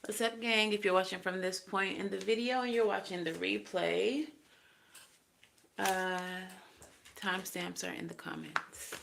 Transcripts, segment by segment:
What's up, gang? If you're watching from this point in the video and you're watching the replay, uh, timestamps are in the comments.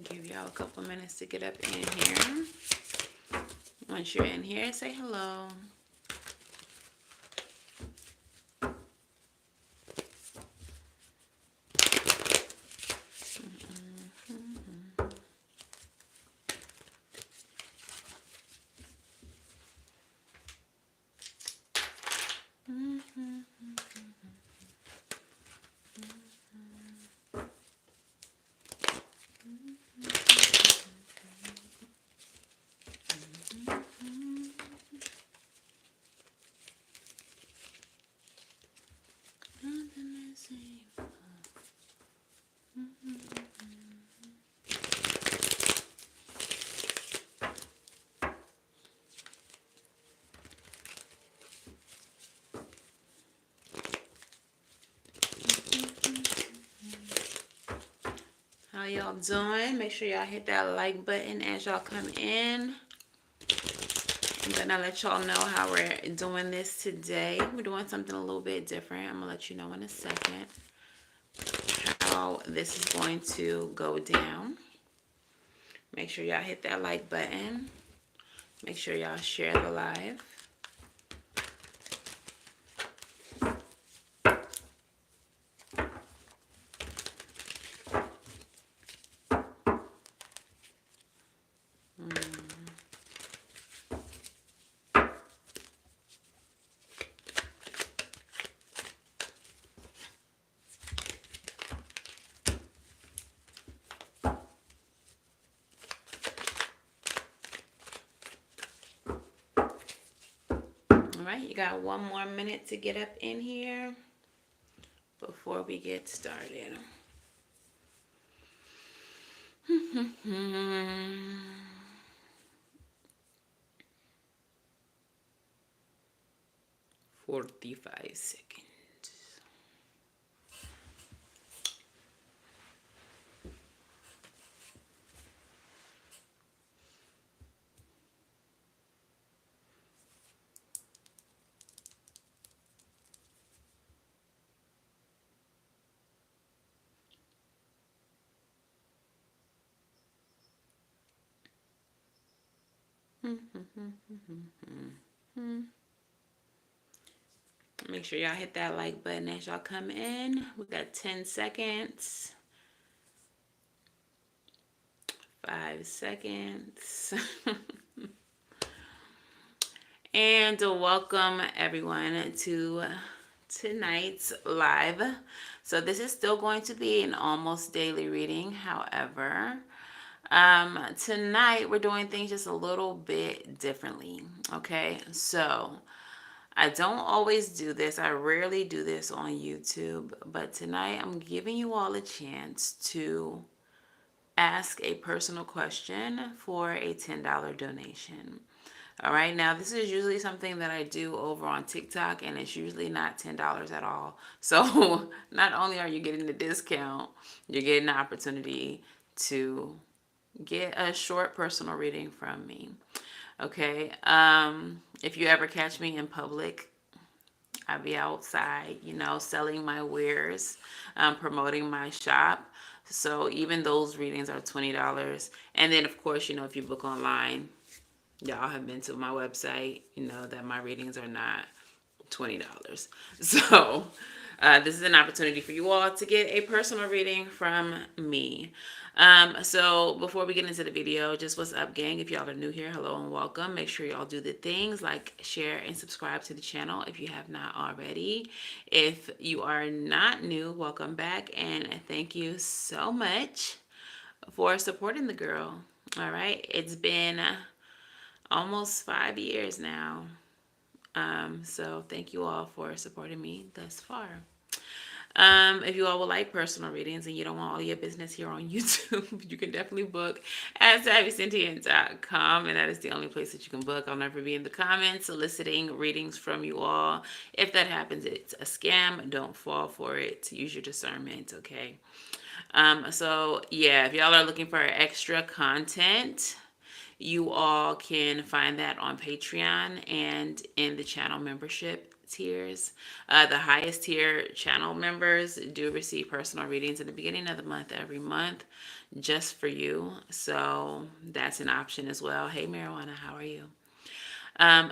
Give y'all a couple minutes to get up in here. Once you're in here, say hello. How y'all doing? Make sure y'all hit that like button as y'all come in. I'm gonna let y'all know how we're doing this today. We're doing something a little bit different. I'm gonna let you know in a second how this is going to go down. Make sure y'all hit that like button. Make sure y'all share the live. All right, you got one more minute to get up in here before we get started. 45 seconds. Make sure y'all hit that like button as y'all come in. We got 10 seconds. 5 seconds. And welcome everyone to tonight's live. So this is still going to be an almost daily reading. However, tonight we're doing things just a little bit differently. Okay, so I don't always do this. I rarely do this on YouTube, but tonight I'm giving you all a chance to ask a personal question for a $10 donation. All right, now this is usually something that I do over on TikTok, and it's usually not $10 at all. So not only are you getting the discount, you're getting the opportunity to get a short personal reading from me. Okay, if you ever catch me in public, I'll be outside, selling my wares, promoting my shop. So even those readings are $20. And then, of course, if you book online, y'all have been to my website, you know that my readings are not $20. So this is an opportunity for you all to get a personal reading from me. So before we get into the video, just what's up, gang? If y'all are new here, hello and welcome. Make sure y'all do the things like share and subscribe to the channel if you have not already. If you are not new, welcome back, and thank you so much for supporting the girl. All right, it's been almost 5 years now. So thank you all for supporting me thus far. If you all would like personal readings and you don't want all your business here on YouTube, you can definitely book at SavySentient.com, and that is the only place that you can book. I'll never be in the comments soliciting readings from you all. If that happens, it's a scam. Don't fall for it. Use your discernment, okay? So yeah, if y'all are looking for extra content, you all can find that on Patreon and in the channel membership tiers. The highest tier channel members do receive personal readings at the beginning of the month every month just for you. So that's an option as well. Hey, Marijuana, how are you?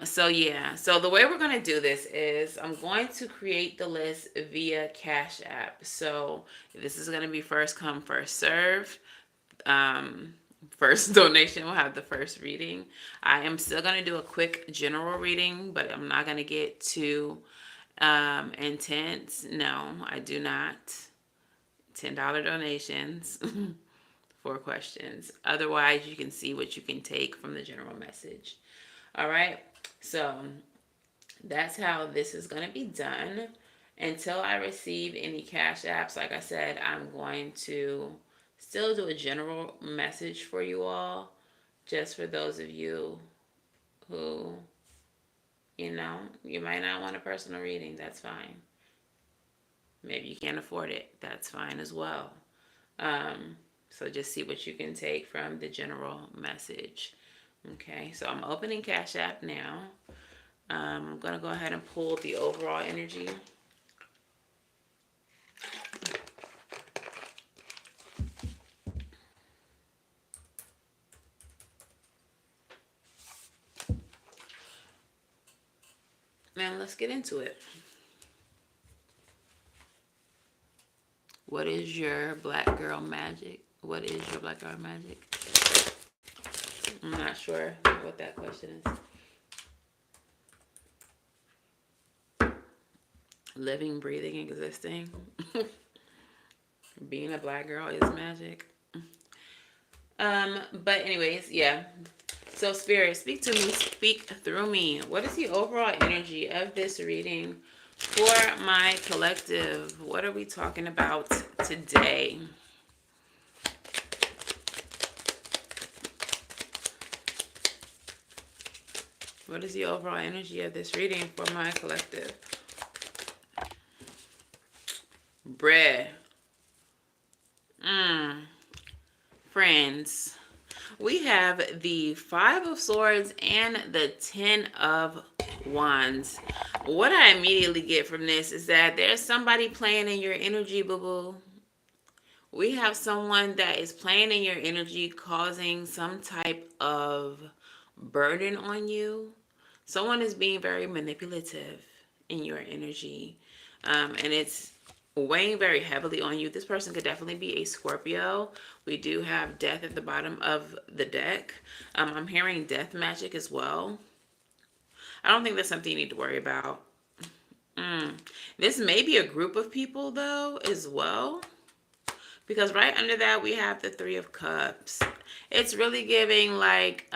So the way we're going to do this is I'm going to create the list via Cash App. So this is going to be first come, first serve. First donation will have the first reading. I am still going to do a quick general reading, but I'm not going to get too intense. No, I do not. $10 donations for questions. Otherwise, you can see what you can take from the general message. All right, so that's how this is going to be done. Until I receive any cash apps, like I said, I'm going to still do a general message for you all, just for those of you who, you might not want a personal reading. That's fine. Maybe you can't afford it. That's fine as well. So just see what you can take from the general message. Okay, so I'm opening Cash App now. I'm going to go ahead and pull the overall energy. Man, let's get into it. What is your black girl magic? What is your black girl magic? I'm not sure what that question is. Living, breathing, existing. Being a black girl is magic. But anyways, yeah. So Spirit, speak to me, speak through me. What is the overall energy of this reading for my collective? What are we talking about today? What is the overall energy of this reading for my collective? Bread. Friends. We have the Five of Swords and the Ten of Wands. What I immediately get from this is that there's somebody playing in your energy, boo-boo. We have someone that is playing in your energy, causing some type of burden on you. Someone is being very manipulative in your energy. And it's weighing very heavily on you. This person could definitely be a Scorpio. We do have death at the bottom of the deck. I'm hearing death magic as well. I don't think that's something you need to worry about. This may be a group of people though as well. Because right under that we have the Three of Cups. It's really giving like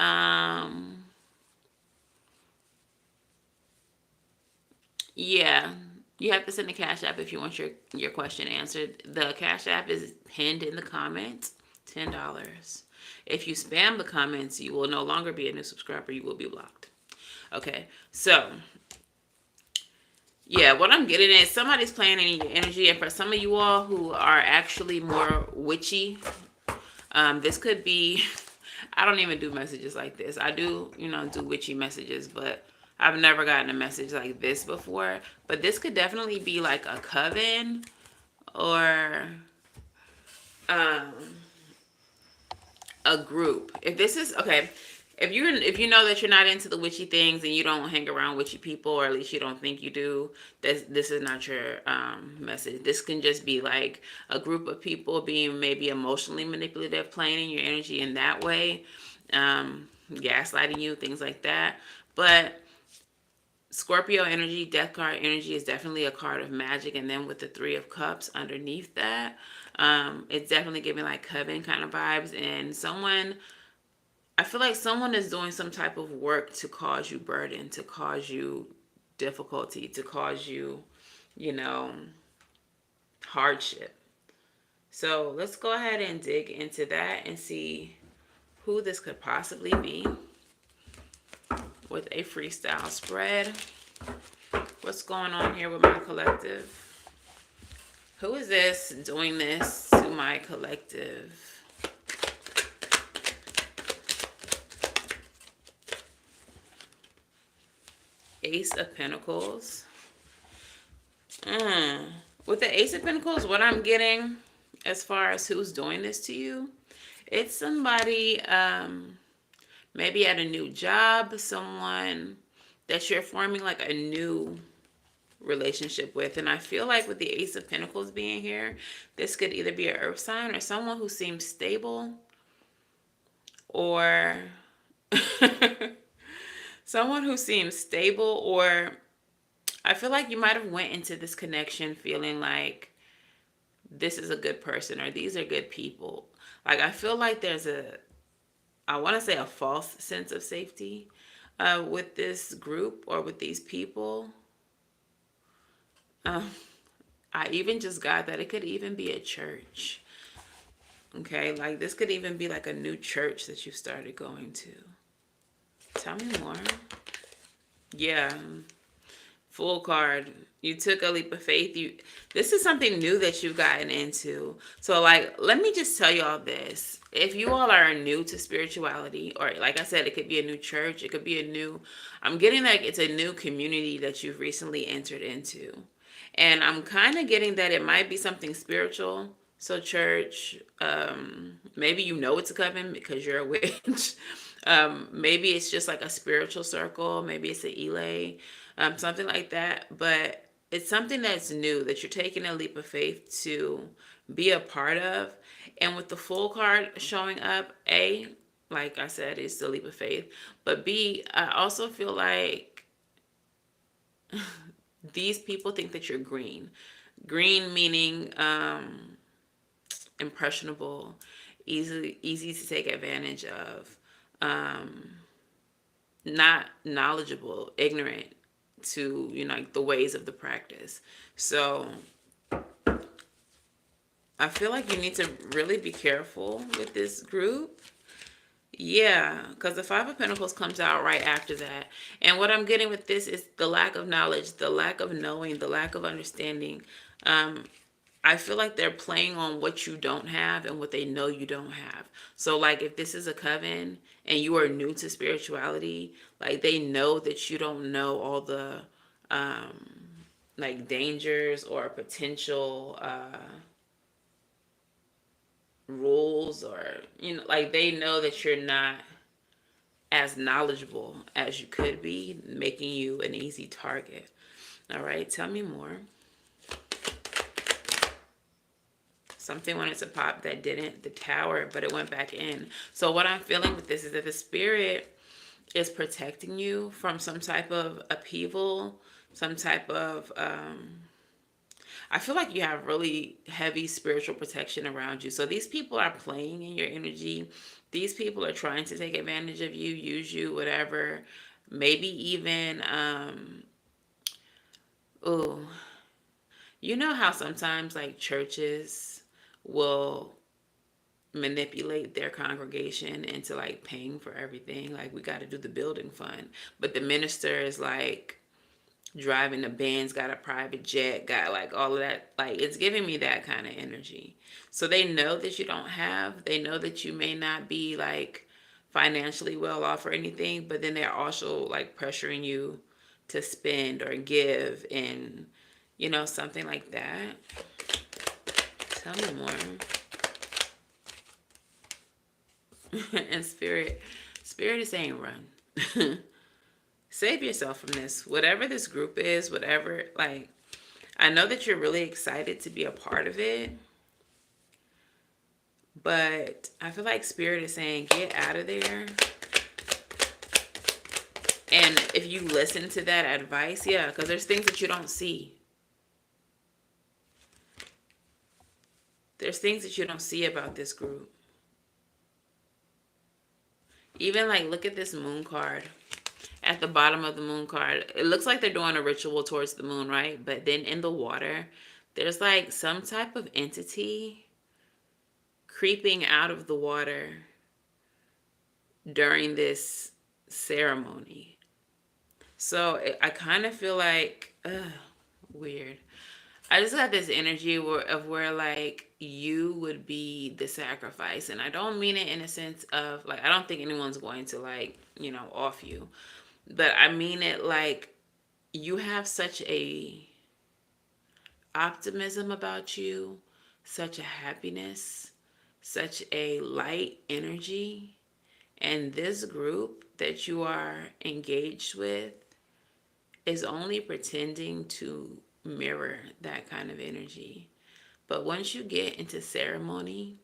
yeah. You have to send a Cash App if you want your question answered. The Cash App is pinned in the comments. $10. If you spam the comments, you will no longer be a new subscriber. You will be blocked. Okay, so yeah, what I'm getting is somebody's playing in your energy, and for some of you all who are actually more witchy, this could be. I don't even do messages like this. I do, do witchy messages, but I've never gotten a message like this before. But this could definitely be like a coven or um, a group. If this is okay, if you know that you're not into the witchy things and you don't hang around witchy people, or at least you don't think you do, this is not your message. This can just be like a group of people being maybe emotionally manipulative, playing in your energy in that way, gaslighting you, things like that. But Scorpio energy, death card energy is definitely a card of magic, and then with the Three of Cups underneath that, it's definitely giving like coven kind of vibes, and I feel like someone is doing some type of work to cause you burden, to cause you difficulty, to cause you, you know, hardship. So let's go ahead and dig into that and see who this could possibly be with a freestyle spread. What's going on here with my collective? Who is this doing this to my collective? Ace of Pentacles. With the Ace of Pentacles, what I'm getting as far as who's doing this to you, it's somebody maybe at a new job, someone that you're forming like a new relationship with. And I feel like with the Ace of Pentacles being here, this could either be an earth sign or someone who seems stable, or someone who seems stable, or I feel like you might have went into this connection feeling like this is a good person or these are good people. Like I feel like there's I want to say a false sense of safety with this group or with these people. I even just got that it could even be a church. Okay, like this could even be like a new church that you started going to. Tell me more. Yeah. Full card. You took a leap of faith. This is something new that you've gotten into. So like, let me just tell y'all this. If you all are new to spirituality, or like I said, it could be a new church, it could be I'm getting like it's a new community that you've recently entered into. And I'm kind of getting that it might be something spiritual. So church, maybe it's a coven because you're a witch. Maybe it's just like a spiritual circle. Maybe it's an Elay, something like that. But it's something that's new that you're taking a leap of faith to be a part of. And with the full card showing up, A, like I said, it's the leap of faith. But B, I also feel like these people think that you're green. Green meaning impressionable, easy to take advantage of, not knowledgeable, ignorant to like the ways of the practice. So I feel like you need to really be careful with this group. Yeah, because the Five of Pentacles comes out right after that. And what I'm getting with this is the lack of knowledge, the lack of knowing, the lack of understanding. I feel like they're playing on what you don't have and what they know you don't have. So like if this is a coven and you are new to spirituality, like they know that you don't know all the like dangers or potential rules, or like they know that you're not as knowledgeable as you could be, making you an easy target. All right, tell me more. Something wanted to pop that didn't, the Tower, but it went back in. So what I'm feeling with this is that the spirit is protecting you from some type of upheaval, some type of I feel like you have really heavy spiritual protection around you. So these people are playing in your energy. These people are trying to take advantage of you, use you, whatever. Maybe even oh, you know how sometimes like churches will manipulate their congregation into like paying for everything. Like, we got to do the building fund, but the minister is like driving the Benz, got a private jet, got like all of that. Like, it's giving me that kind of energy. So they know that you don't have, they know that you may not be like financially well off or anything, but then they're also like pressuring you to spend or give, and something like that. Tell me more. And spirit is saying run. Save yourself from this. Whatever this group is, whatever, like, I know that you're really excited to be a part of it, but I feel like spirit is saying get out of there. And if you listen to that advice, yeah, because there's things that you don't see. There's things that you don't see about this group. Even like, look at this moon card. At the bottom of the moon card, it looks like they're doing a ritual towards the moon, right? But then in the water, there's like some type of entity creeping out of the water during this ceremony. So I kind of feel like, weird. I just got this energy of where like you would be the sacrifice. And I don't mean it in a sense of like, I don't think anyone's going to like, off you. But I mean it like you have such a optimism about you, such a happiness, such a light energy. And this group that you are engaged with is only pretending to mirror that kind of energy. But once you get into ceremony,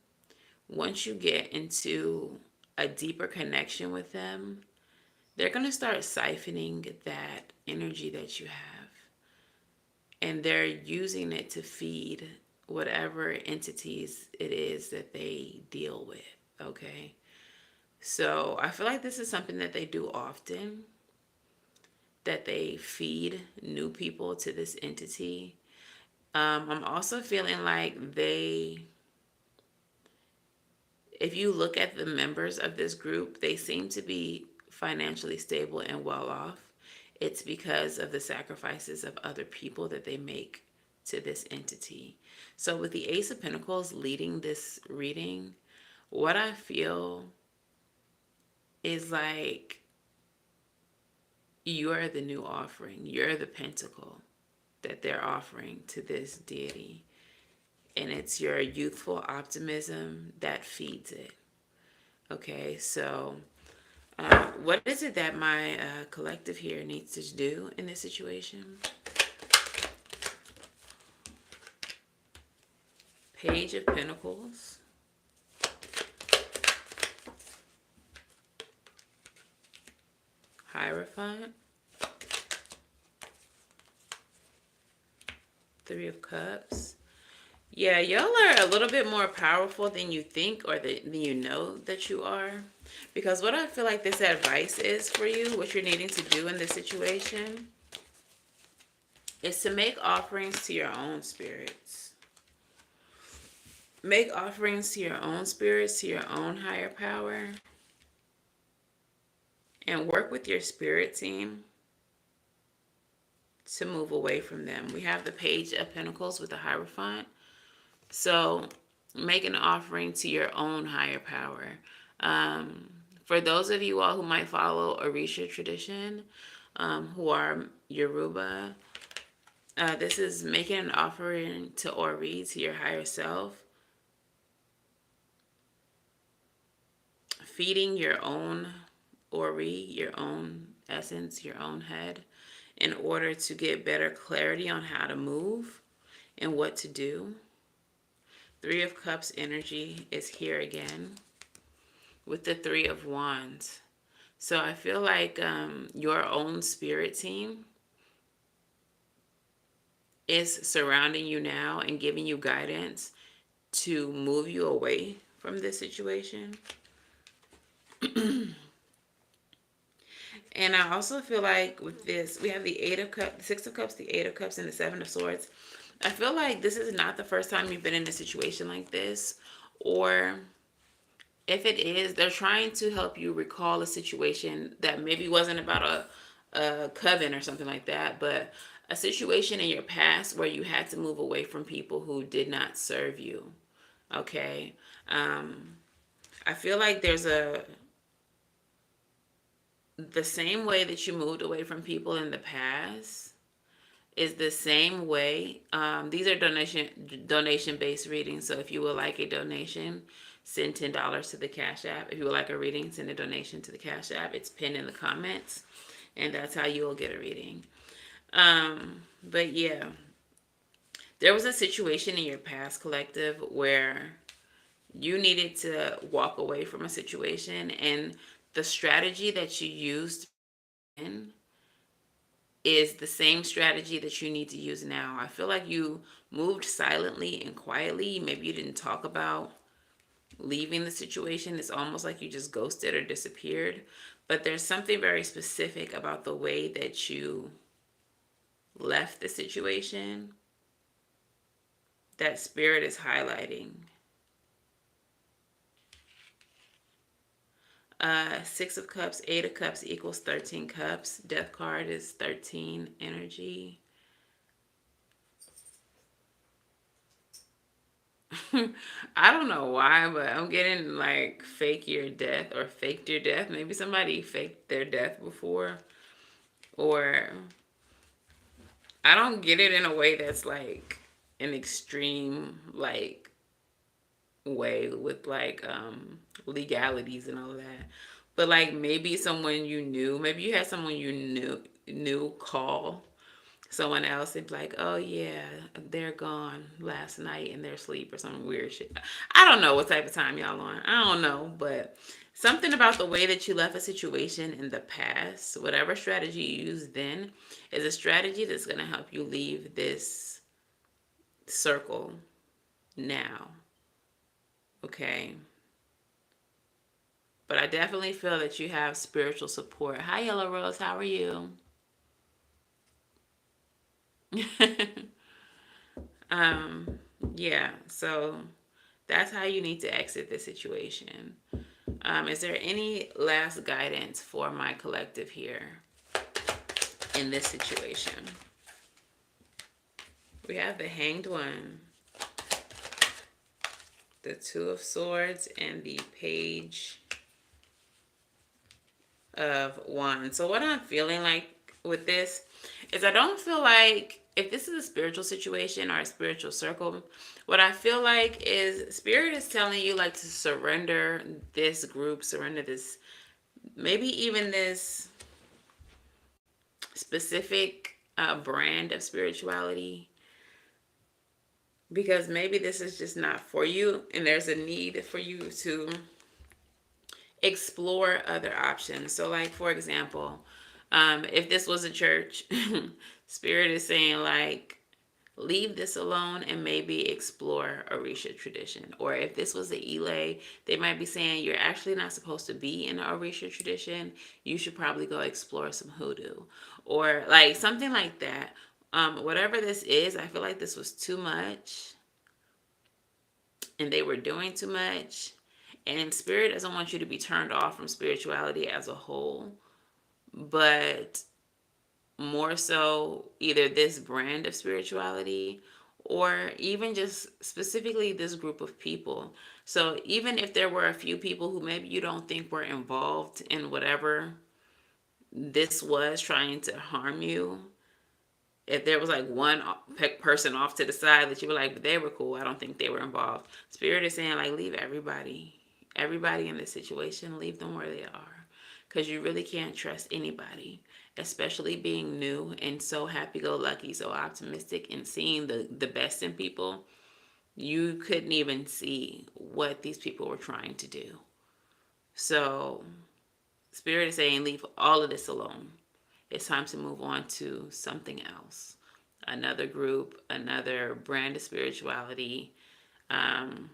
once you get into a deeper connection with them, they're going to start siphoning that energy that you have. And they're using it to feed whatever entities it is that they deal with. Okay. So I feel like this is something that they do often, that they feed new people to this entity. I'm also feeling like if you look at the members of this group, they seem to be financially stable and well off. It's because of the sacrifices of other people that they make to this entity. So with the Ace of Pentacles leading this reading, what I feel is like you're the new offering. You're the pentacle that they're offering to this deity. And it's your youthful optimism that feeds it. Okay, so what is it that my collective here needs to do in this situation? Page of Pentacles. Hierophant. Three of Cups. Yeah, y'all are a little bit more powerful than you think or than you know that you are. Because what I feel like this advice is for you, what you're needing to do in this situation, is to make offerings to your own spirits. Make offerings to your own spirits, to your own higher power. And work with your spirit team to move away from them. We have the Page of Pentacles with the Hierophant. So make an offering to your own higher power. For those of you all who might follow Orisha tradition, who are Yoruba, this is making an offering to Ori, to your higher self. Feeding your own Ori, your own essence, your own head, in order to get better clarity on how to move and what to do. Three of Cups energy is here again with the Three of Wands. So I feel like your own spirit team is surrounding you now and giving you guidance to move you away from this situation. And I also feel like with this, we have the Eight of Cups, the Six of Cups, the Eight of Cups, and the Seven of Swords. I feel like this is not the first time you've been in a situation like this, or if it is, they're trying to help you recall a situation that maybe wasn't about a coven or something like that, but a situation in your past where you had to move away from people who did not serve you. Okay. I feel like there's the same way that you moved away from people in the past is the same way. These are donation based readings. So if you would like a donation, send $10 to the Cash App. If you would like a reading, send a donation to the Cash App. It's pinned in the comments, and that's how you will get a reading. But yeah, there was a situation in your past, collective, where you needed to walk away from a situation, and the strategy that you used in is the same strategy that you need to use now. I feel like you moved silently and quietly. Maybe you didn't talk about leaving the situation. It's almost like you just ghosted or disappeared. But there's something very specific about the way that you left the situation that spirit is highlighting. Six of Cups, Eight of Cups equals 13 cups. Death card is 13 energy. I don't know why, but I'm getting like fake your death or faked your death. Maybe somebody faked their death before. Or I don't get it in a way that's like an extreme like way with like legalities and all of that. But like maybe someone you knew, maybe you had someone you knew call someone else and be like, oh yeah, they're gone last night in their sleep or some weird shit. I don't know what type of time y'all on. I don't know, but something about the way that you left a situation in the past, whatever strategy you used then, is a strategy that's going to help you leave this circle now. Okay. But I definitely feel that you have spiritual support. Hi, Yellow Rose. How are you? um, yeah, so that's how you need to exit the situation. Is there any last guidance for my collective here in this situation? We have the Hanged One, the Two of Swords, and the Page of Wands. So what I'm feeling like with this is I don't feel like if this is a spiritual situation or a spiritual circle, what I feel like is spirit is telling you like to surrender this group, surrender this, maybe even this specific brand of spirituality, because maybe this is just not for you and there's a need for you to explore other options. So like for example, if this was a church, spirit is saying like leave this alone and maybe explore Orisha tradition. Or if this was the Elay, they might be saying you're actually not supposed to be in the Orisha tradition. You should probably go explore some hoodoo or like something like that. Whatever this is, I feel like this was too much and they were doing too much. And spirit doesn't want you to be turned off from spirituality as a whole, but more so either this brand of spirituality or even just specifically this group of people. So even if there were a few people who maybe you don't think were involved in whatever this was trying to harm you, if there was like one person off to the side that you were like, but they were cool, I don't think they were involved. Spirit is saying like leave everybody in this situation, leave them where they are, because you really can't trust anybody, especially being new and so happy-go-lucky, so optimistic, and seeing the best in people. You couldn't even see what these people were trying to do. So Spirit is saying leave all of this alone. It's time to move on to something else. another group, another brand of spirituality. Um,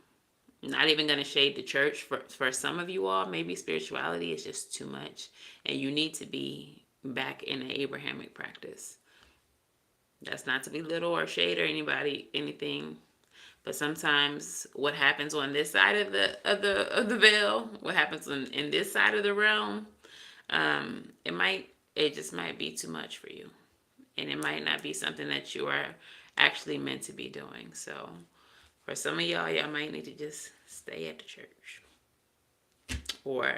Not even going to shade the church. For some of you all, maybe spirituality is just too much, and you need to be back in an Abrahamic practice. That's not to belittle or shade or anybody, anything. But sometimes what happens on this side of the veil, what happens in this side of the realm, it just might be too much for you, and it might not be something that you are actually meant to be doing. So for some of y'all might need to just stay at the church, or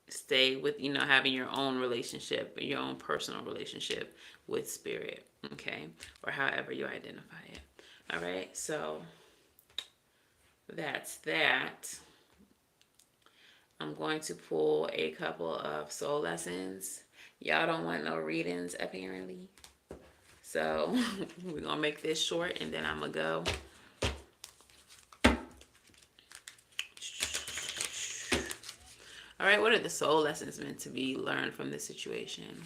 stay with, having your own relationship, your own personal relationship with spirit, okay, or however you identify it. All right, so that's that. I'm going to pull a couple of soul lessons. Y'all don't want no readings, apparently. So we're going to make this short, and then I'm going to go. All right, what are the soul lessons meant to be learned from this situation?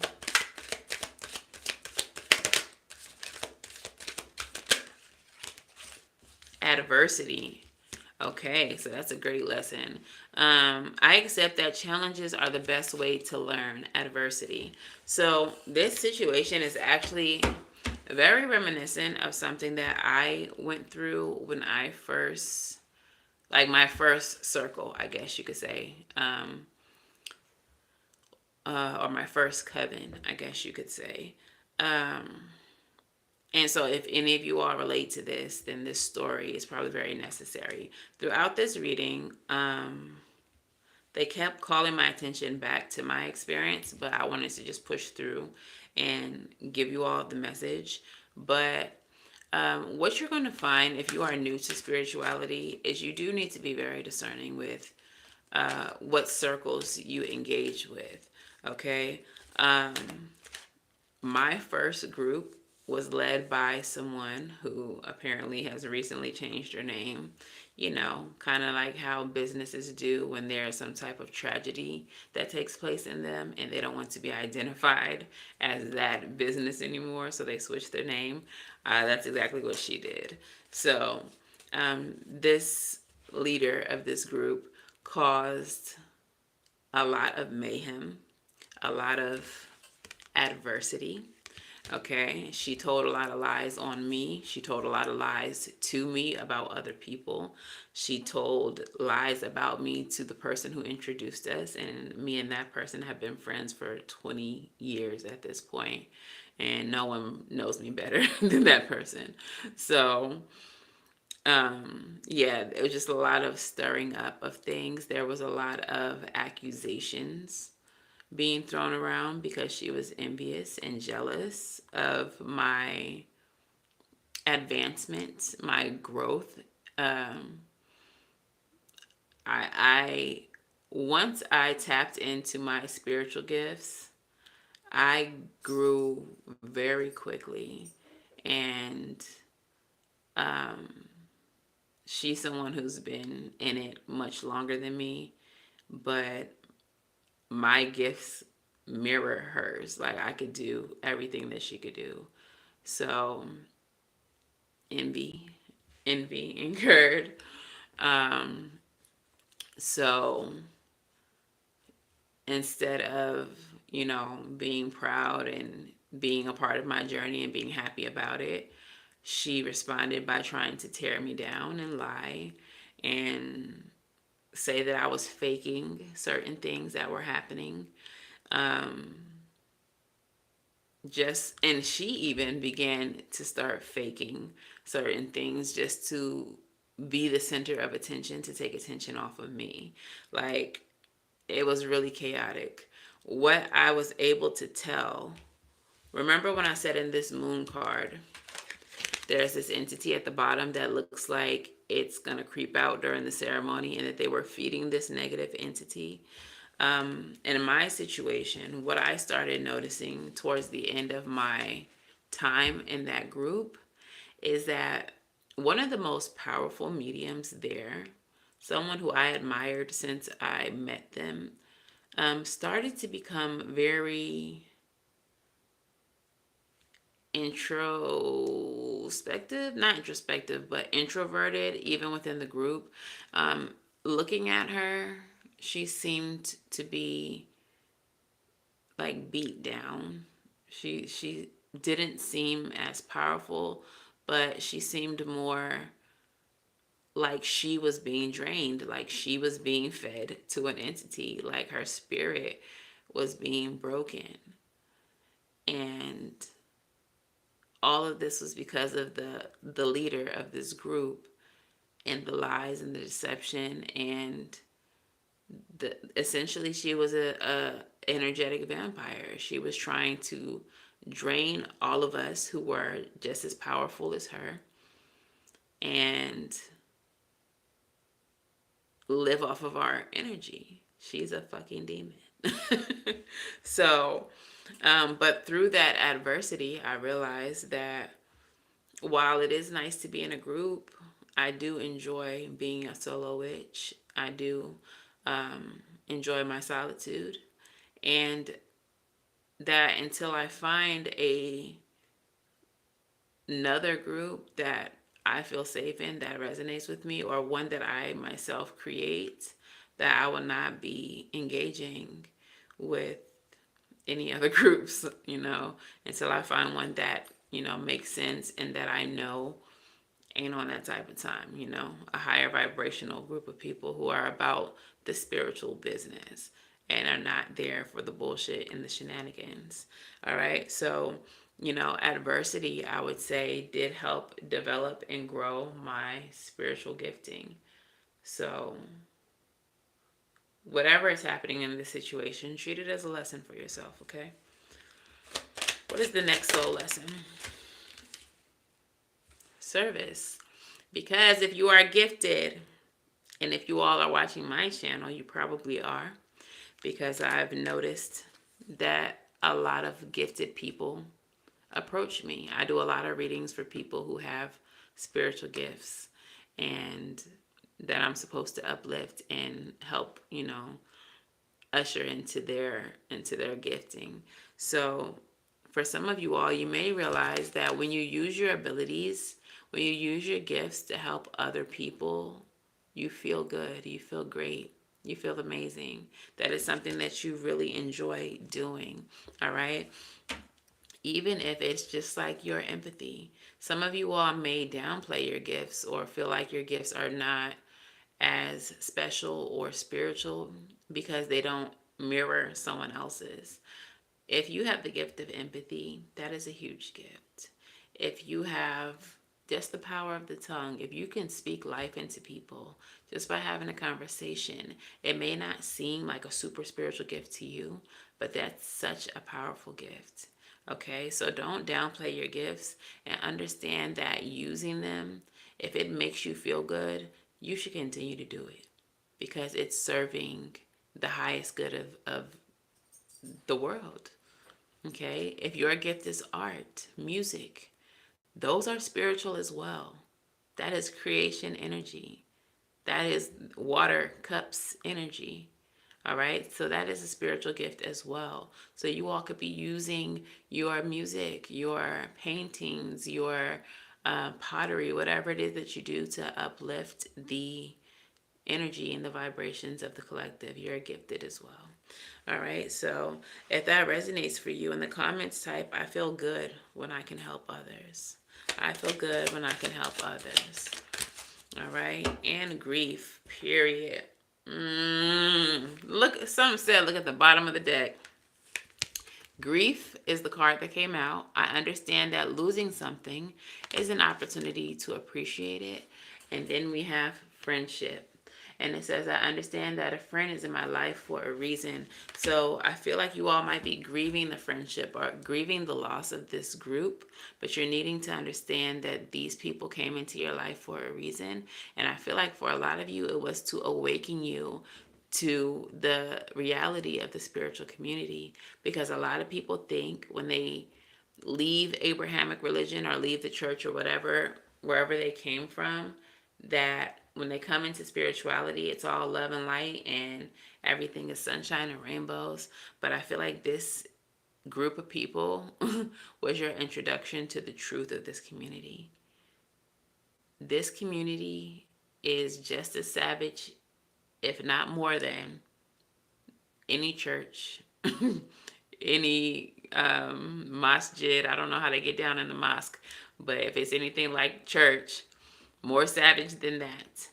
Adversity. Okay, so that's a great lesson. I accept that challenges are the best way to learn. Adversity. So this situation is actually very reminiscent of something that I went through when I first, like my first circle, I guess you could say, or my first coven, I guess you could say. And so if any of you all relate to this, then this story is probably very necessary. Throughout this reading, they kept calling my attention back to my experience, but I wanted to just push through and give you all the message. But what you're going to find if you are new to spirituality is you do need to be very discerning with what circles you engage with. Okay. My first group was led by someone who apparently has recently changed her name. Kind of like how businesses do when there's some type of tragedy that takes place in them and they don't want to be identified as that business anymore, so they switch their name. That's exactly what she did. So this leader of this group caused a lot of mayhem, a lot of adversity. Okay, she told a lot of lies on me. She told a lot of lies to me about other people. She told lies about me to the person who introduced us, and me and that person have been friends for 20 years at this point, and no one knows me better than that person. So, yeah, it was just a lot of stirring up of things. There was a lot of accusations being thrown around because she was envious and jealous of my advancement, my growth. I once I tapped into my spiritual gifts, I grew very quickly, and she's someone who's been in it much longer than me, but my gifts mirror hers. Like I could do everything that she could do. So envy, incurred. Um, so instead of, being proud and being a part of my journey and being happy about it, she responded by trying to tear me down and lie and say that I was faking certain things that were happening. And she even began to start faking certain things just to be the center of attention, to take attention off of me. Like, it was really chaotic. What I was able to tell, remember when I said in this moon card, there's this entity at the bottom that looks like it's going to creep out during the ceremony, and that they were feeding this negative entity. In my situation, what I started noticing towards the end of my time in that group is that one of the most powerful mediums there, someone who I admired since I met them, started to become very introspective, not introspective, but introverted, even within the group. Um, Looking at her, she seemed to be like beat down. She didn't seem as powerful, but she seemed more like she was being drained, like she was being fed to an entity, like her spirit was being broken. And all of this was because of the leader of this group and the lies and the deception, and the essentially she was a energetic vampire. She was trying to drain all of us who were just as powerful as her and live off of our energy. She's a fucking demon. So, but through that adversity, I realized that while it is nice to be in a group, I do enjoy being a solo witch. I do enjoy my solitude. And that until I find another group that I feel safe in, that resonates with me, or one that I myself create, that I will not be engaging with any other groups, until I find one that, makes sense and that I know ain't on that type of time, a higher vibrational group of people who are about the spiritual business and are not there for the bullshit and the shenanigans. All right. So, adversity, I would say, did help develop and grow my spiritual gifting. So, whatever is happening in this situation, treat it as a lesson for yourself, okay? What is the next soul lesson? Service. Because if you are gifted, and if you all are watching my channel, you probably are, because I've noticed that a lot of gifted people approach me. I do a lot of readings for people who have spiritual gifts and that I'm supposed to uplift and help, usher into their gifting. So for some of you all, you may realize that when you use your abilities, when you use your gifts to help other people, you feel good, you feel great, you feel amazing. That is something that you really enjoy doing. All right. Even if it's just like your empathy. Some of you all may downplay your gifts or feel like your gifts are not as special or spiritual because they don't mirror someone else's. If you have the gift of empathy, that is a huge gift. If you have just the power of the tongue, if you can speak life into people just by having a conversation, it may not seem like a super spiritual gift to you, but that's such a powerful gift. Okay, so don't downplay your gifts and understand that using them, if it makes you feel good, you should continue to do it because it's serving the highest good of the world. Okay, if your gift is art, music, those are spiritual as well. That is creation energy. That is water cups energy. All right, so that is a spiritual gift as well. So you all could be using your music, your paintings, your pottery, whatever it is that you do to uplift the energy and the vibrations of the collective. You're gifted as well. All right, so if that resonates for you, in the comments type, I feel good when I can help others. I feel good when I can help others. All right, and grief, period. Look, some said, look at the bottom of the deck. Grief is the card that came out. I understand that losing something is an opportunity to appreciate it. And then we have friendship. And it says, I understand that a friend is in my life for a reason. So I feel like you all might be grieving the friendship or grieving the loss of this group, but you're needing to understand that these people came into your life for a reason. And I feel like for a lot of you, it was to awaken you to the reality of the spiritual community, because a lot of people think when they leave Abrahamic religion or leave the church or whatever, wherever they came from, that when they come into spirituality, it's all love and light and everything is sunshine and rainbows. But I feel like this group of people was your introduction to the truth of this community. This community is just as savage, if not more than, any church, any masjid. I don't know how they get down in the mosque, but if it's anything like church, more savage than that.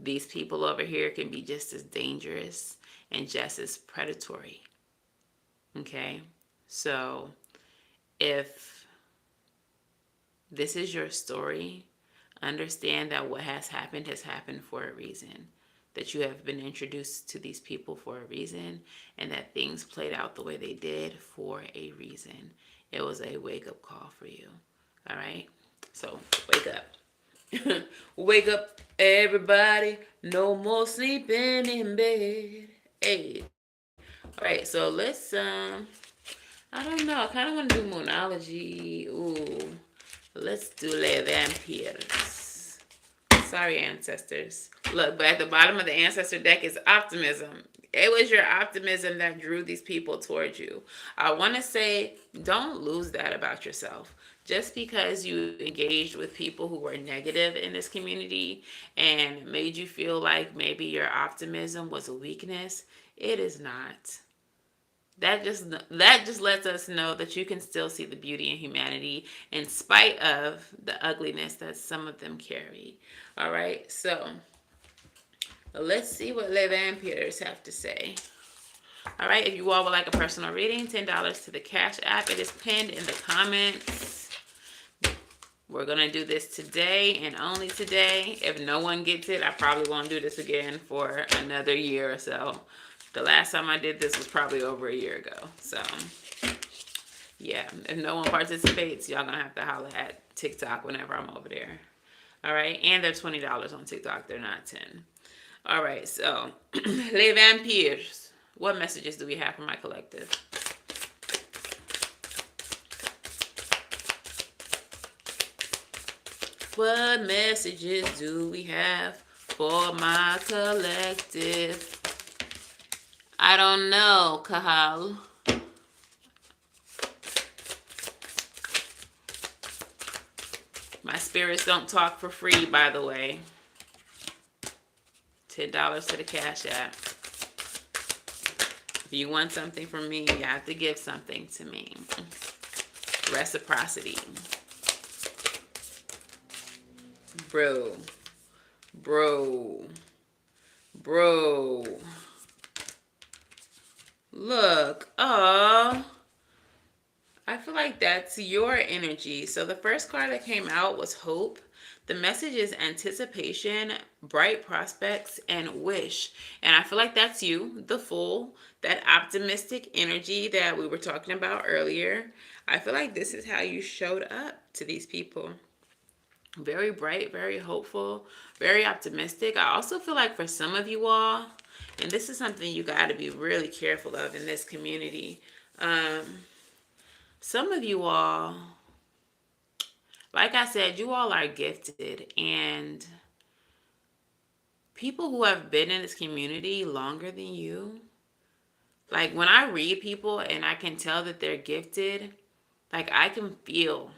These people over here can be just as dangerous and just as predatory. Okay? So, if this is your story, understand that what has happened for a reason. That you have been introduced to these people for a reason, and that things played out the way they did for a reason. It was a wake-up call for you. All right? So, wake up. Wake up, everybody. No more sleeping in bed. Hey. All right, so I don't know. I kind of want to do Moonology. Ooh. Let's do Les Vampires. Sorry, ancestors. Look, but at the bottom of the ancestor deck is optimism. It was your optimism that drew these people towards you. I want to say, don't lose that about yourself. Just because you engaged with people who were negative in this community and made you feel like maybe your optimism was a weakness, it is not. That just lets us know that you can still see the beauty in humanity in spite of the ugliness that some of them carry. All right, so let's see what Les Vampires have to say. All right, if you all would like a personal reading, $10 to the Cash App. It is pinned in the comments. We're going to do this today and only today. If no one gets it, I probably won't do this again for another year or so. The last time I did this was probably over a year ago. So, yeah, if no one participates, y'all going to have to holler at TikTok whenever I'm over there. All right, and they're $20 on TikTok. They're not 10. All right, so, Les Vampires. What messages do we have for my collective? What messages do we have for my collective? I don't know, Kahal. My spirits don't talk for free, by the way. $10 to the Cash App. If you want something from me, you have to give something to me. Reciprocity. Bro. Look, I feel like that's your energy. So the first card that came out was Hope. The message is anticipation, bright prospects, and wish. And I feel like that's you, the Fool, that optimistic energy that we were talking about earlier. I feel like this is how you showed up to these people. Very bright, very hopeful, very optimistic. I also feel like for some of you all, and this is something you got to be really careful of in this community. Some of you all, like I said, you all are gifted, and people who have been in this community longer than you, like when I read people and I can tell that they're gifted, like I can feel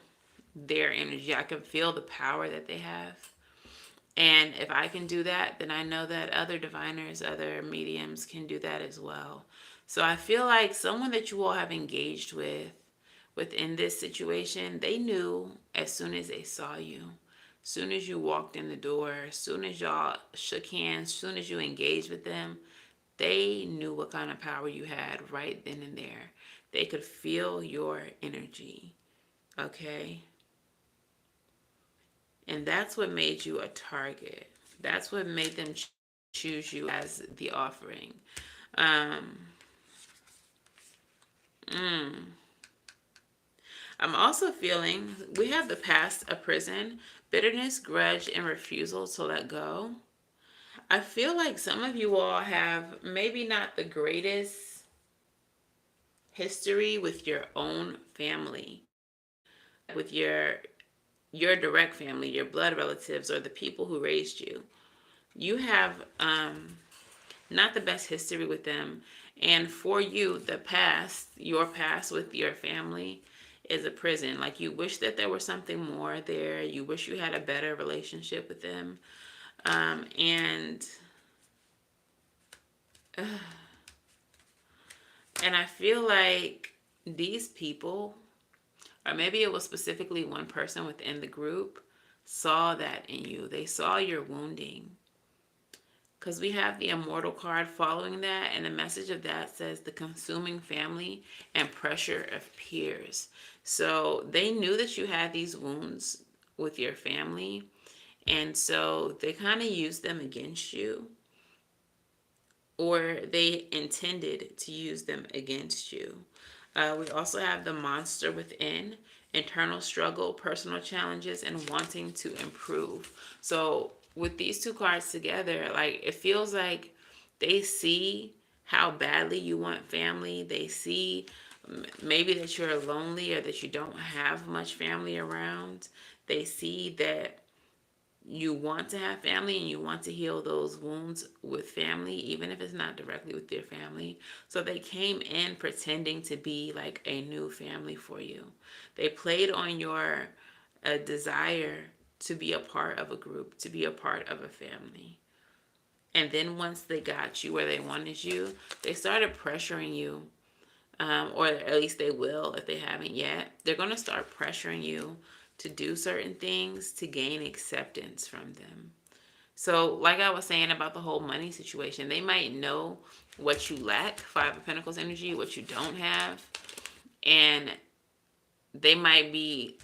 their energy. I can feel the power that they have. And if I can do that, then I know that other diviners, other mediums can do that as well. So I feel like someone that you all have engaged with within this situation, they knew as soon as they saw you, as soon as you walked in the door, as soon as y'all shook hands, as soon as you engaged with them, they knew what kind of power you had right then and there. They could feel your energy, okay? And that's what made you a target. That's what made them choose you as the offering. I'm also feeling we have the past of prison, bitterness, grudge, and refusal to let go. I feel like some of you all have maybe not the greatest history with your own family, like with your direct family, your blood relatives, or the people who raised you. You have not the best history with them, And for you, the past, your past with your family is a prison. Like you wish that there was something more there. You wish you had a better relationship with them. And and I feel like these people, or maybe it was specifically one person within the group, saw that in you. They saw your wounding. Because we have the immortal card following that, and the message of that says the consuming family and pressure of peers. So they knew that you had these wounds with your family, and so they kind of used them against you, or they intended to use them against you. We also have the monster within, internal struggle, personal challenges, and wanting to improve. So with these two cards together, like it feels like they see how badly you want family. They see maybe that you're lonely or that you don't have much family around. They see that you want to have family and you want to heal those wounds with family, even if it's not directly with your family. So they came in pretending to be like a new family for you. They played on your desire to be a part of a group, to be a part of a family. And then once they got you where they wanted you, they started pressuring you, or at least they will if they haven't yet. They're going to start pressuring you to do certain things to gain acceptance from them. So, like I was saying about the whole money situation, they might know what you lack, Five of Pentacles energy, what you don't have, and they might be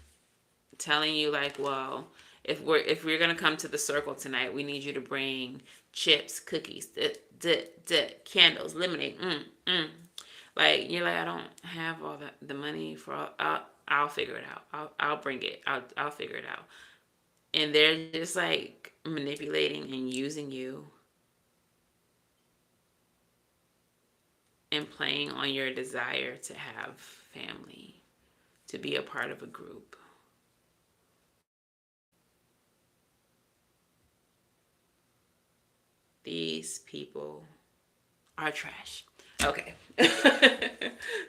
telling you like, well, if we're gonna come to the circle tonight, we need you to bring chips, cookies, candles, lemonade. Like you're like, I don't have all the money for all, I'll figure it out. I'll bring it. I'll figure it out. And they're just like manipulating and using you and playing on your desire to have family, to be a part of a group. These people are trash. Okay.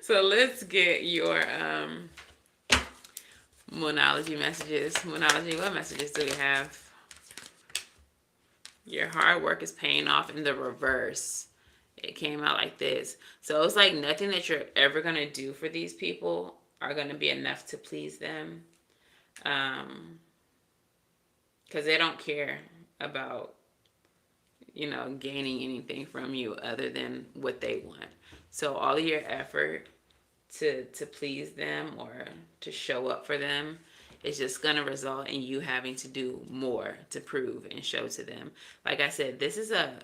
So let's get your Moonology messages. Moonology, what messages do we have? Your hard work is paying off in the reverse. It came out like this. So it's like nothing that you're ever going to do for these people are going to be enough to please them. Because they don't care about, gaining anything from you other than what they want. So all of your effort to please them or to show up for them is just going to result in you having to do more to prove and show to them. Like I said, this is a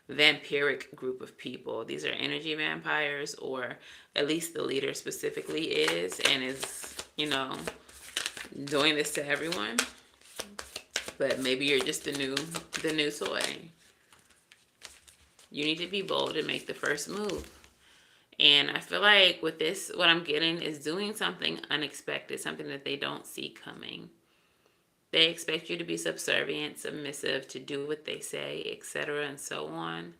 vampiric group of people. These are energy vampires, or at least the leader specifically is, and is, doing this to everyone. But maybe you're just the new toy. You need to be bold and make the first move. And I feel like with this, what I'm getting is doing something unexpected, something that they don't see coming. They expect you to be subservient, submissive, to do what they say, etc., and so on.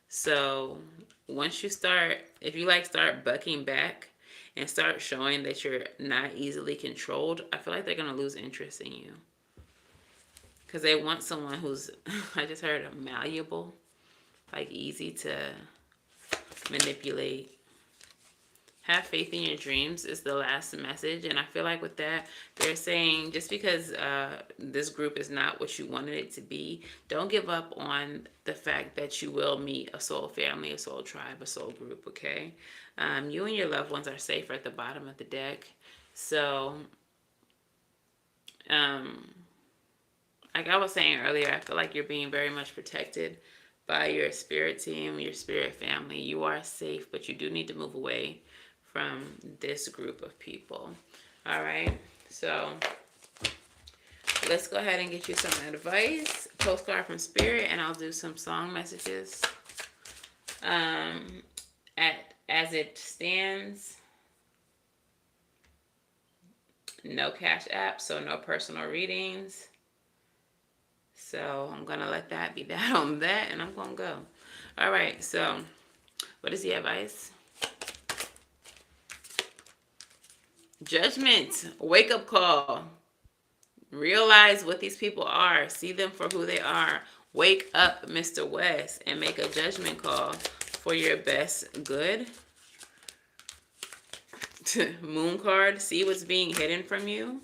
So once you start, if you start bucking back and start showing that you're not easily controlled, I feel like they're going to lose interest in you. Because they want someone who's, I just heard, malleable, like easy to manipulate. Have faith in your dreams is the last message. And I feel like with that, they're saying just because this group is not what you wanted it to be, don't give up on the fact that you will meet a soul family, a soul tribe, a soul group, okay? You and your loved ones are safe at the bottom of the deck. So, like I was saying earlier, I feel like you're being very much protected by your spirit team, your spirit family. You are safe, but you do need to move away from this group of people. All right, so let's go ahead and get you some advice, postcard from spirit, and I'll do some song messages. As it stands, no cash app, so no personal readings. So I'm gonna let that be that on that, and I'm gonna go. All right, so What is the advice? Judgment. Wake up call. Realize what these people are. See them for who they are. Wake up, Mr. West, and make a judgment call for your best good. Moon card. See what's being hidden from you.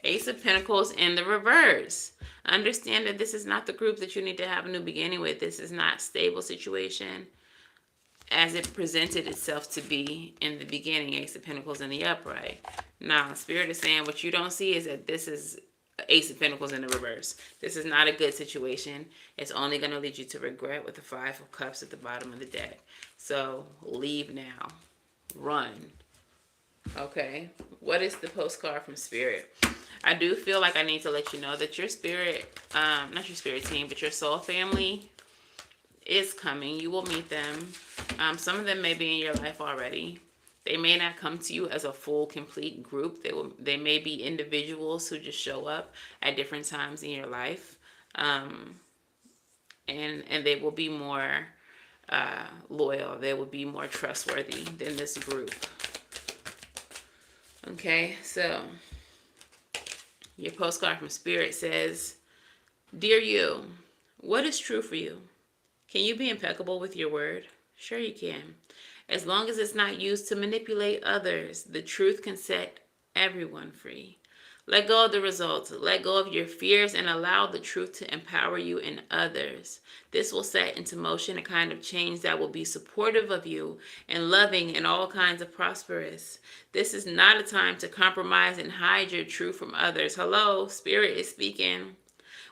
Ace of Pentacles in the reverse. Understand that this is not the group that you need to have a new beginning with. This is not a stable situation as it presented itself to be in the beginning. Ace of Pentacles in the upright. Now, Spirit is saying what you don't see is that this is Ace of Pentacles in the reverse. This is not a good situation. It's only going to lead you to regret with the Five of Cups at the bottom of the deck. So, leave now. Run. Okay. What is the postcard from Spirit? I do feel like I need to let you know that your spirit, not your spirit team, but your soul family is coming. You will meet them. Some of them may be in your life already. They may not come to you as a full, complete group. They may be individuals who just show up at different times in your life. And they will be more loyal. They will be more trustworthy than this group. Okay, so your postcard from Spirit says, Dear you, what is true for you? Can you be impeccable with your word? Sure you can. As long as it's not used to manipulate others, the truth can set everyone free. Let go of the results. Let go of your fears and allow the truth to empower you and others. This will set into motion a kind of change that will be supportive of you and loving and all kinds of prosperous. This is not a time to compromise and hide your truth from others. Hello, Spirit is speaking.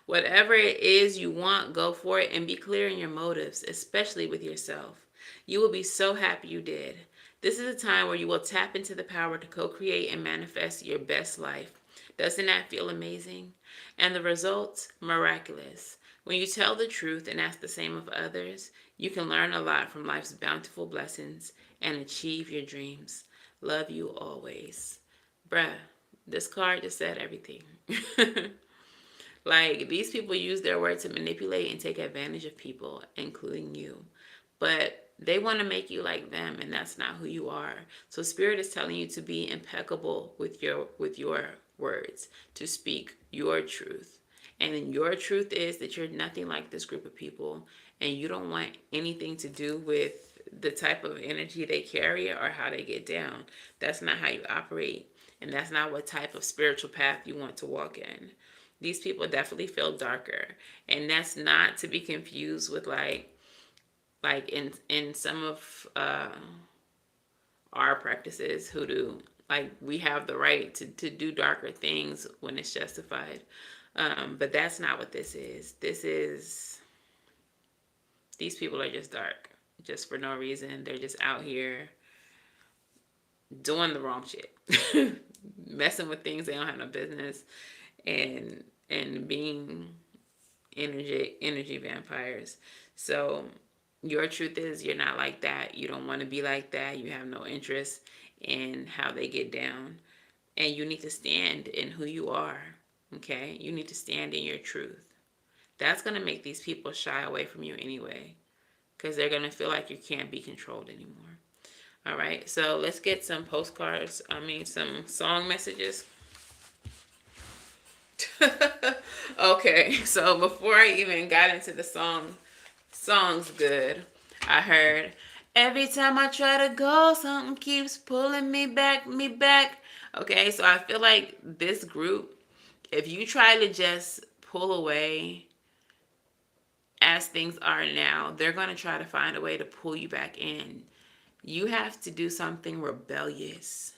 Whatever it is you want, go for it and be clear in your motives, especially with yourself. You will be so happy you did. This is a time where you will tap into the power to co-create and manifest your best life. Doesn't that feel amazing? And the results? Miraculous. When you tell the truth and ask the same of others, you can learn a lot from life's bountiful blessings and achieve your dreams. Love you always. Bruh, this card just said everything. Like, these people use their word to manipulate and take advantage of people, including you. But they want to make you like them, and that's not who you are. So Spirit is telling you to be impeccable with your words, to speak your truth. And your truth is that you're nothing like this group of people, and you don't want anything to do with the type of energy they carry or how they get down. That's not how you operate, and that's not what type of spiritual path you want to walk in. These people definitely feel darker, and that's not to be confused with like in some of our practices, hoodoo. Like, we have the right to do darker things when it's justified, but that's not what this is. These people are just dark, just for no reason. They're just out here doing the wrong shit, messing with things they don't have no business, and being energy vampires. So your truth is you're not like that. You don't want to be like that. You have no interest in how they get down. And you need to stand in who you are. Okay? You need to stand in your truth. That's going to make these people shy away from you anyway, because they're going to feel like you can't be controlled anymore. All right? So let's get some some song messages. Okay, so before I even got into the songs good, I heard, every time I try to go, something keeps pulling me back. Okay, so I feel like this group, if you try to just pull away as things are now, they're going to try to find a way to pull you back in. You have to do something rebellious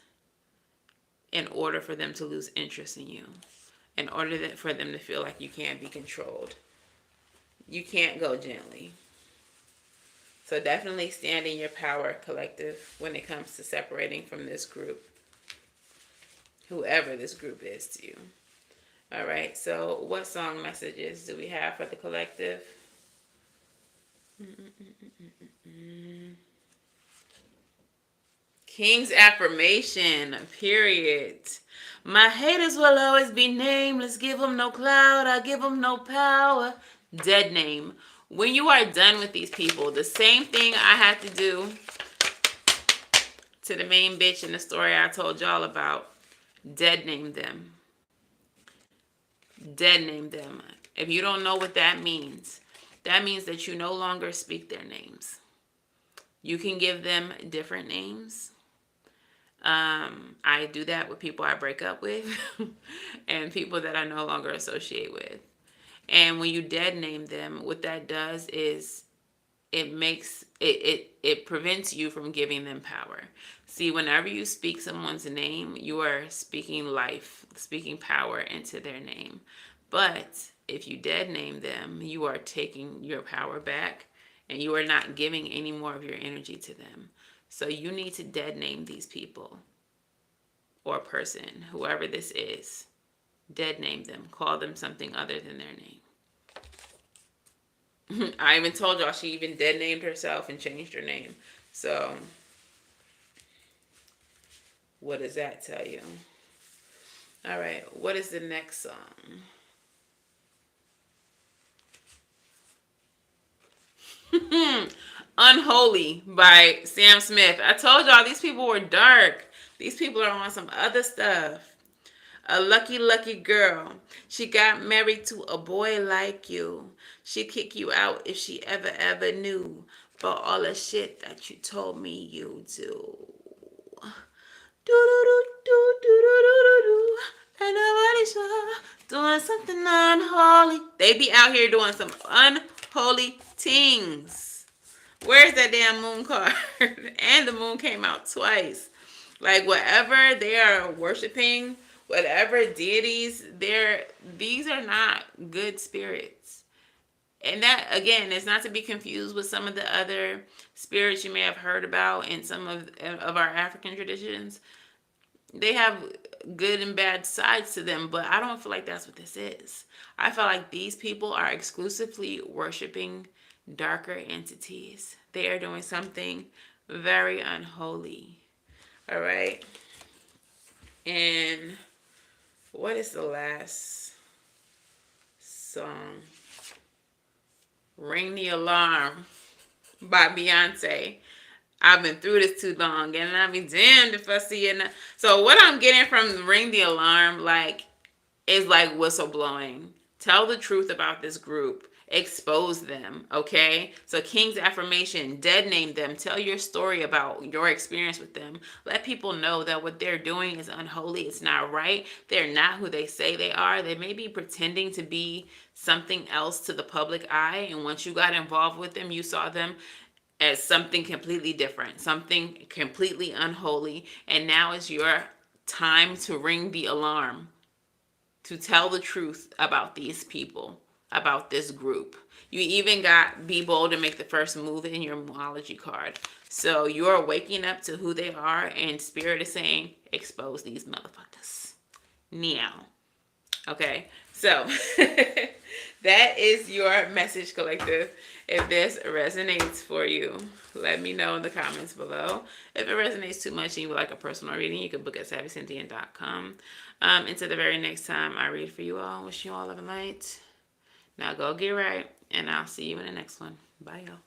in order for them to lose interest in you. In order for them to feel like you can't be controlled. You can't go gently. So definitely stand in your power, collective, when it comes to separating from this group. Whoever this group is to you. All right, so what song messages do we have for the collective? King's affirmation, period. My haters will always be nameless. Give them no clout. I give them no power. Dead name. when you are done with these people, the same thing I had to do to the main bitch in the story I told y'all about, dead name them. Dead name them. If you don't know what that means that you no longer speak their names. You can give them different names. I do that with people I break up with and people that I no longer associate with. And when you dead name them, what that does is it prevents you from giving them power. See, whenever you speak someone's name, you are speaking life, speaking power into their name. But if you dead name them, you are taking your power back and you are not giving any more of your energy to them. So you need to dead name these people or person, whoever this is. Dead name them. Call them something other than their name. I even told y'all she even dead named herself and changed her name. So, what does that tell you? All right, what is the next song? Unholy by Sam Smith. I told y'all these people were dark. These people are on some other stuff. A lucky, lucky girl. She got married to a boy like you. She'd kick you out if she ever knew. But all the shit that you told me you do. Do do do do do do do do. And nobody's sure doing something unholy. They be out here doing some unholy things. Where's that damn moon card? And the moon came out twice. Like whatever they are worshiping, whatever deities, these are not good spirits. And that, again, is not to be confused with some of the other spirits you may have heard about in some of our African traditions. They have good and bad sides to them, but I don't feel like that's what this is. I feel like these people are exclusively worshiping darker entities. They are doing something very unholy. All right. And what is the last song? Ring the Alarm by Beyonce. I've been through this too long, and I'll be damned if I see it. So what I'm getting from Ring the Alarm, is like whistleblowing. Tell the truth about this group. Expose them, okay? So King's Affirmation, dead name them. Tell your story about your experience with them. Let people know that what they're doing is unholy. It's not right. They're not who they say they are. They may be pretending to be something else to the public eye. And once you got involved with them, you saw them as something completely different, something completely unholy. And now is your time to ring the alarm, to tell the truth about these people, about this group. You even got be bold and make the first move in your Moonology card. So you're waking up to who they are, and Spirit is saying, expose these motherfuckers. Now. Okay, so that is your message, collective. If this resonates for you, let me know in the comments below. If it resonates too much and you would like a personal reading, you can book at SavyCynthia.com. Until the very next time I read for you all, wishing you all love and light. Now go get right, and I'll see you in the next one. Bye, y'all.